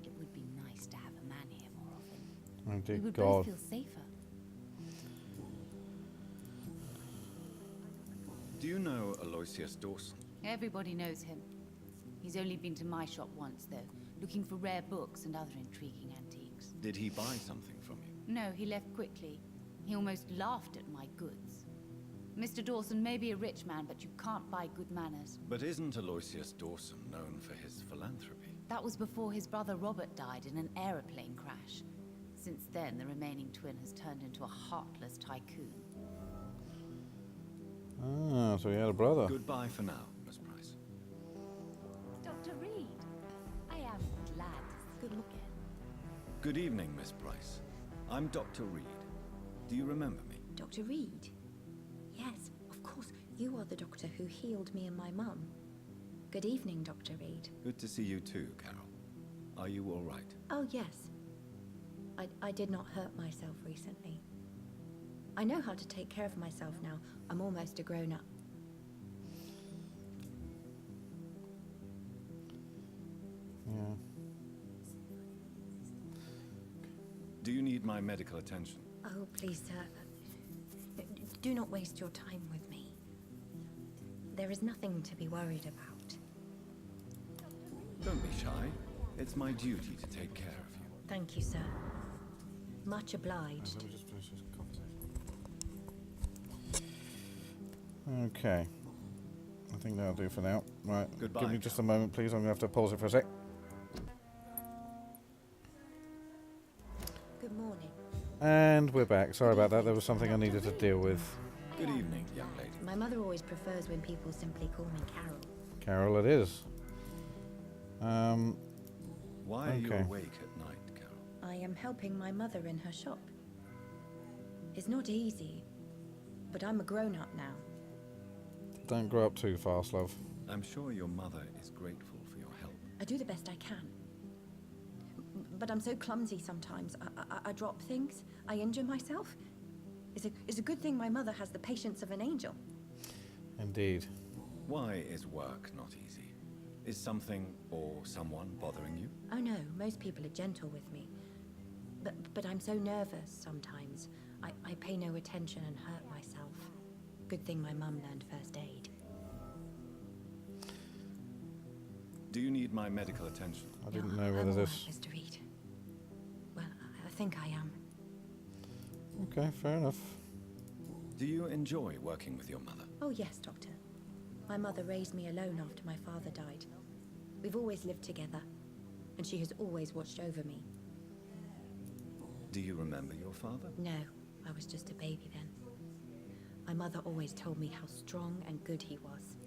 K: It would be nice to have a man here more often.
A: oh dear
K: We would
A: God.
K: both feel safer.
C: Do you know Aloysius Dawson?
K: Everybody knows him. He's only been to my shop once, though, looking for rare books and other intriguing antiques.
C: Did he buy something from you?
K: No, he left quickly. He almost laughed at my goods. Mr. Dawson may be a rich man, but you can't buy good manners.
C: But isn't Aloysius Dawson known for his philanthropy?
K: That was before his brother Robert died in an aeroplane crash. Since then, the remaining twin has turned into a heartless tycoon.
A: Ah, so he had a brother.
C: Goodbye for now, Miss Price.
K: Dr. Reed, I am glad to see you again.
C: Good evening, Miss Price. I'm Dr. Reed. Do you remember me?
B: Dr. Reed? Yes, of course. You are the doctor who healed me and my mum. Good evening, Dr. Reed.
C: Good to see you too, Carol. Are you all right?
B: Oh, yes. I did not hurt myself recently. I know how to take care of myself now. I'm almost a grown-up.
A: Yeah.
C: Do you need my medical attention?
B: Oh, please, sir. Do not waste your time with me. There is nothing to be worried about.
C: Don't be shy. It's my duty to take care of you.
B: Thank you, sir. Much obliged.
A: Let me just finish this conversation. Okay. I think that'll do for now. Right.
C: Goodbye,
A: Give me just a
C: Carol.
A: moment, please. I'm going to have to pause it for a sec.
B: Good morning.
A: And we're back. Sorry about that. There was something I needed to deal with.
C: Good evening, young lady.
B: My mother always prefers when people simply call me Carol.
A: Carol, it is.
C: Why are you
A: Okay.
C: awake at night, Carol?
B: I am helping my mother in her shop. It's not easy, but I'm a grown-up now.
A: Don't grow up too fast, love.
C: I'm sure your mother is grateful for your help.
B: I do the best I can. But I'm so clumsy sometimes. I drop things. I injure myself. It's a good thing my mother has the patience of an angel.
A: Indeed.
C: Why is work not easy? Is something or someone bothering you?
B: Oh no, most people are gentle with me. But I'm so nervous sometimes. I pay no attention and hurt myself. Good thing my mum learned first aid.
C: Do you need my medical attention?
A: I didn't know
B: I'm
A: whether
B: all
A: this...
B: right, Mr. Reed. Well, I think I am.
A: Okay, fair enough.
C: Do you enjoy working with your mother?
B: Oh yes, Doctor. My mother raised me alone after my father died. We've always lived together, and she has always watched over me.
C: Do you remember your father?
B: No, I was just a baby then. My mother always told me how strong and good he was.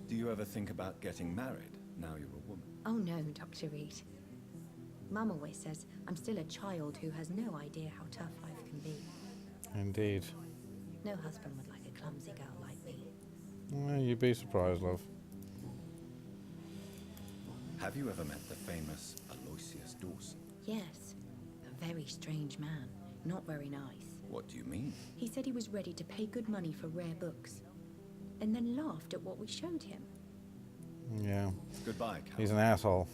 C: Do you ever think about getting married now you're a woman?
B: Oh no, Dr. Reed. Mum always says I'm still a child who has no idea how tough life can be.
A: Indeed.
B: No husband would like a clumsy girl like me.
A: Well, you'd be surprised, love.
C: Have you ever met the famous Aloysius Dawson?
B: Yes, a very strange man. Not very nice.
C: What do you mean?
B: He said he was ready to pay good money for rare books, and then laughed at what we showed him.
A: Yeah.
C: Goodbye, Cal.
A: He's an asshole.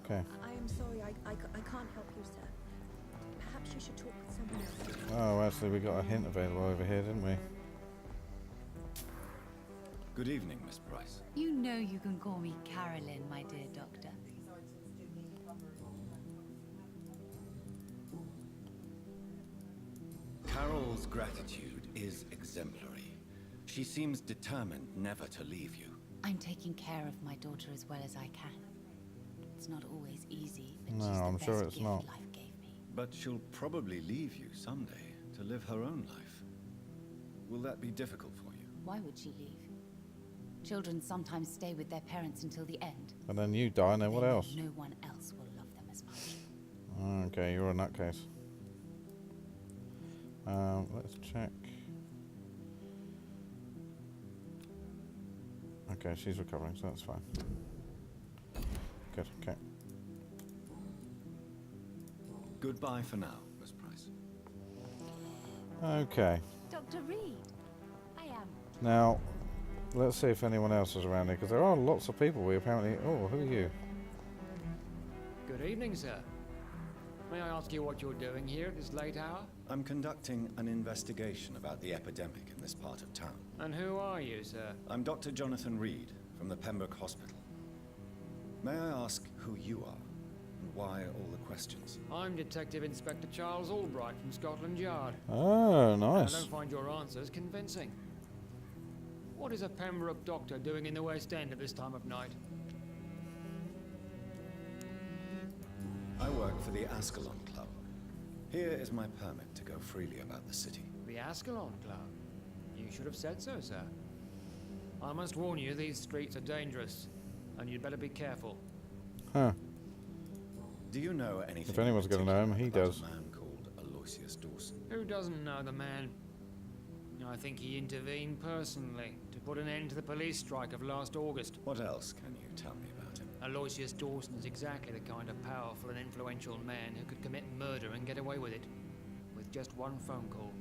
A: Okay.
B: I am sorry, I can't help you, sir. Perhaps you should talk with someone else.
A: Oh, actually, we got a hint available over here, didn't we?
C: Good evening, Miss Price.
K: You know you can call me Carolyn, my dear doctor.
C: Carol's gratitude is exemplary. She seems determined never to leave you.
K: I'm taking care of my daughter as well as I can. It's not always easy, but
A: No,
K: she's the
A: I'm
K: best
A: sure it's
K: gift
A: not.
K: life gave me.
C: But she'll probably leave you someday to live her own life. Will that be difficult for you?
K: Why would she leave? Children sometimes stay with their parents until the end.
A: And then you die, and then what
K: Then
A: else?
K: No one else will love them as much.
A: Okay, you're in that case. Let's check. Okay, she's recovering, so that's fine. Good, okay.
C: Goodbye for now, Miss Price.
A: Okay.
K: Dr. Reed, I am.
A: Now, let's see if anyone else is around here, because there are lots of people we apparently... Oh, who are you?
I: Good evening, sir. May I ask you what you're doing here at this late hour?
C: I'm conducting an investigation about the epidemic in this part of town.
I: And who are you, sir?
C: I'm Dr. Jonathan Reed from the Pembroke Hospital. May I ask who you are and why all the questions?
I: I'm Detective Inspector Charles Albright from Scotland Yard.
A: Oh,
I: I
A: nice.
I: don't find your answers convincing. What is a Pembroke Doctor doing in the West End at this time of night?
C: I work for the Ascalon Club. Here is my permit to go freely about the city.
I: The Ascalon Club? You should have said so, sir. I must warn you, these streets are dangerous, and you'd better be careful.
A: Huh.
C: Do you know anything?
A: If anyone's gonna know him, he
C: about
A: does.
C: A man called Aloysius Dawson.
I: Who doesn't know the man? I think he intervened personally to put an end to the police strike of last August.
C: What else can you tell me about him?
I: Aloysius Dawson is exactly the kind of powerful and influential man who could commit murder and get away with it, with just one phone call.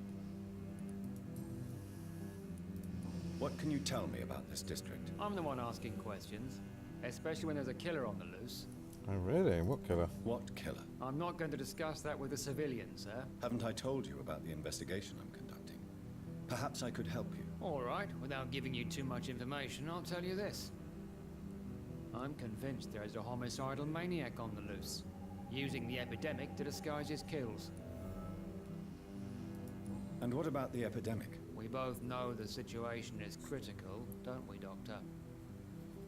C: What can you tell me about this district?
I: I'm the one asking questions, especially when there's a killer on the loose.
A: Oh, really? What killer?
C: What killer?
I: I'm not going to discuss that with the civilians, sir.
C: Haven't I told you about the investigation I'm conducting? Perhaps I could help you.
I: All right, without giving you too much information, I'll tell you this. I'm convinced there is a homicidal maniac on the loose, using the epidemic to disguise his kills.
C: And what about the epidemic?
I: We both know the situation is critical, don't we, Doctor?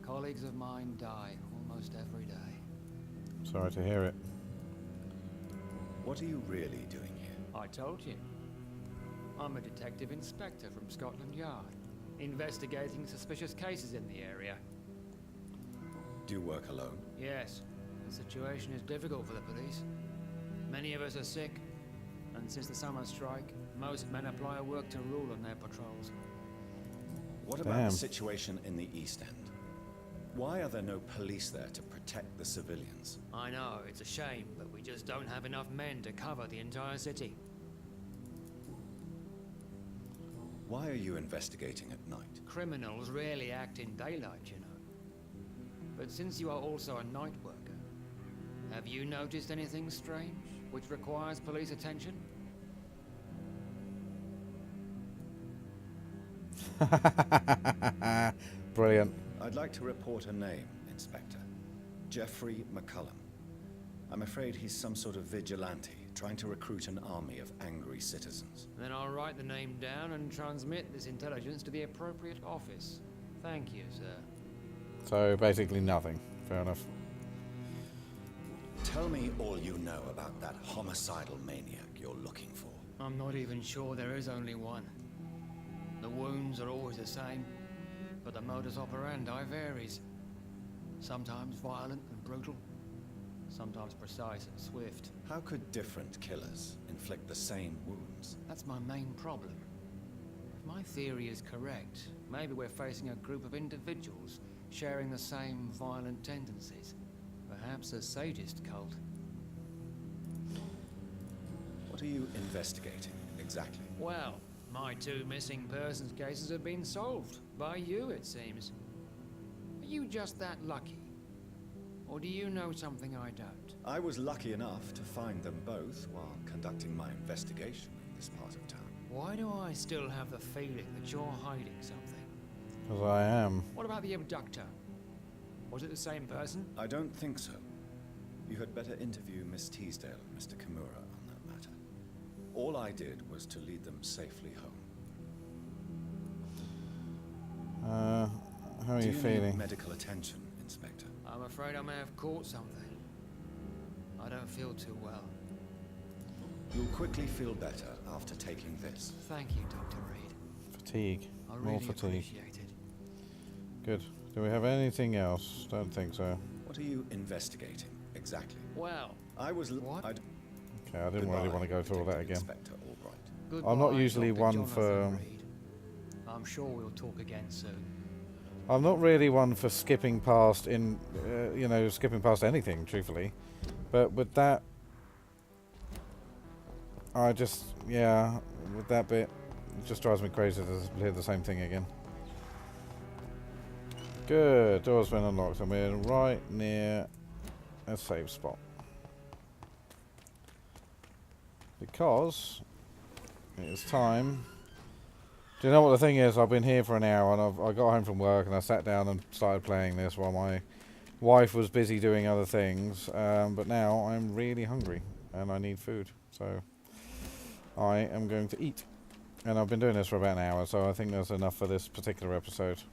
I: Colleagues of mine die almost every day.
A: Sorry to hear it.
C: What are you really doing here?
I: I told you. I'm a detective inspector from Scotland Yard, investigating suspicious cases in the area.
C: Do you work alone?
I: Yes, the situation is difficult for the police. Many of us are sick, and since the summer strike, most men apply a work to rule on their patrols.
C: What about
A: Damn.
C: the situation in the East End? Why are there no police there to protect the civilians?
I: I know, it's a shame, but we just don't have enough men to cover the entire city.
C: Why are you investigating at night?
I: Criminals rarely act in daylight, you know. But since you are also a night worker, have you noticed anything strange which requires police attention?
A: Brilliant.
C: I'd like to report a name, Inspector. Jeffrey McCullum. I'm afraid he's some sort of vigilante, trying to recruit an army of angry citizens.
I: Then I'll write the name down and transmit this intelligence to the appropriate office. Thank you, sir.
A: So basically nothing. Fair enough.
C: Tell me all you know about that homicidal maniac you're looking for.
I: I'm not even sure there is only one. The wounds are always the same, but the modus operandi varies. Sometimes violent and brutal, sometimes precise and swift.
C: How could different killers inflict the same wounds?
I: That's my main problem. If my theory is correct, maybe we're facing a group of individuals sharing the same violent tendencies. Perhaps a sadist cult.
C: What are you investigating, exactly?
I: Well, my 2 missing persons cases have been solved. By you, it seems. Are you just that lucky? Or do you know something I don't?
C: I was lucky enough to find them both while conducting my investigation in this part of town.
I: Why do I still have the feeling that you're hiding something?
A: Because I am.
I: What about the abductor? Was it the same person?
C: I don't think so. You had better interview Miss Teasdale and Mr. Kimura on that matter. All I did was to lead them safely home.
A: How are you
C: Do you
A: feeling?
C: need medical attention, Inspector?
I: I'm afraid I may have caught something. I don't feel too well.
C: You'll quickly feel better after taking this.
I: Thank you, Dr. Reed.
A: Fatigue.
I: I
A: More
I: really
A: fatigue.
I: appreciate it.
A: Good. Do we have anything else? Don't think so.
C: What are you investigating, exactly?
I: Well,
C: I was...
I: what?
A: Okay, I didn't really want to go through all that again.
C: Inspector Albright.
I: Goodbye,
A: I'm not usually
I: Dr.
A: one
I: Jonathan
A: for...
I: Reed. I'm sure we'll talk again soon.
A: I'm not really one for skipping past skipping past anything, truthfully. But with that, I just, with that bit, it just drives me crazy to hear the same thing again. Good, door's been unlocked and we're right near a save spot. Because it is time. Do you know what the thing is? I've been here for an hour and I got home from work and I sat down and started playing this while my wife was busy doing other things. But now I'm really hungry and I need food. So I am going to eat. And I've been doing this for about an hour, so I think that's enough for this particular episode.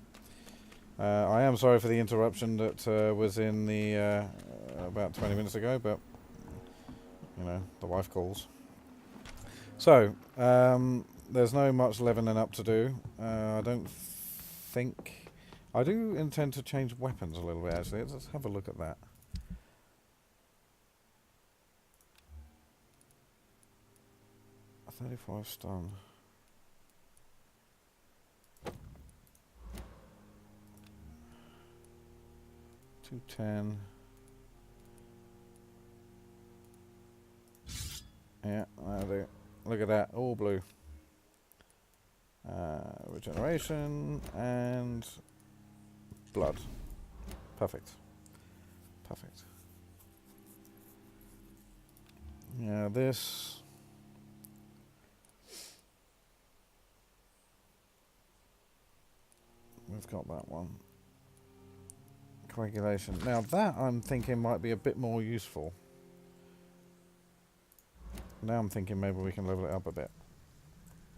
A: I am sorry for the interruption that was in the about 20 minutes ago, but the wife calls. So, there's no much leveling up to do. I don't think... I do intend to change weapons a little bit, actually. Let's have a look at that. A 35 stun. $210. Yeah, that'll do. Look at that, all blue. Regeneration and blood. Perfect. Perfect. Yeah, this. We've got that one. Coagulation. Now that I'm thinking might be a bit more useful. Now I'm thinking maybe we can level it up a bit.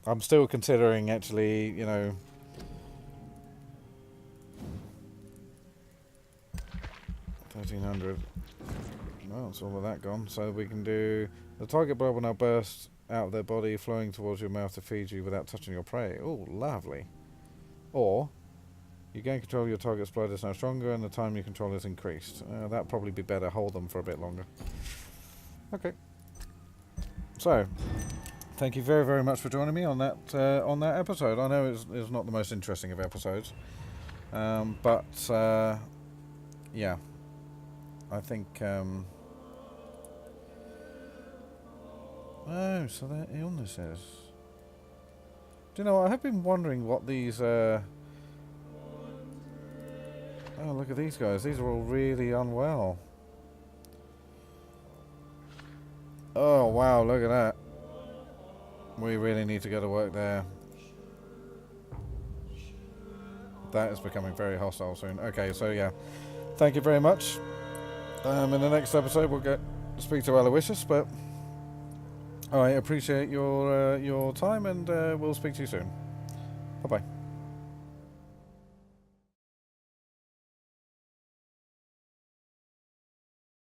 A: I'm still considering actually, 1300. Well, it's all of that gone. So we can do the target blood will now burst out of their body, flowing towards your mouth to feed you without touching your prey. Oh, lovely. Or you gain control of your target's blood is now stronger, and the time you control is increased. That'd probably be better. Hold them for a bit longer. Okay. So, thank you very, very much for joining me on that episode. I know it's not the most interesting of episodes, but yeah, I think. Oh, so they're illnesses. Do you know what? I have been wondering what these. Oh, look at these guys. These are all really unwell. Oh, wow, look at that. We really need to go to work there. that is becoming very hostile soon. Okay, so yeah, thank you very much. In the next episode, we'll get to speak to Aloysius, but I appreciate your time, and we'll speak to you soon. Bye bye.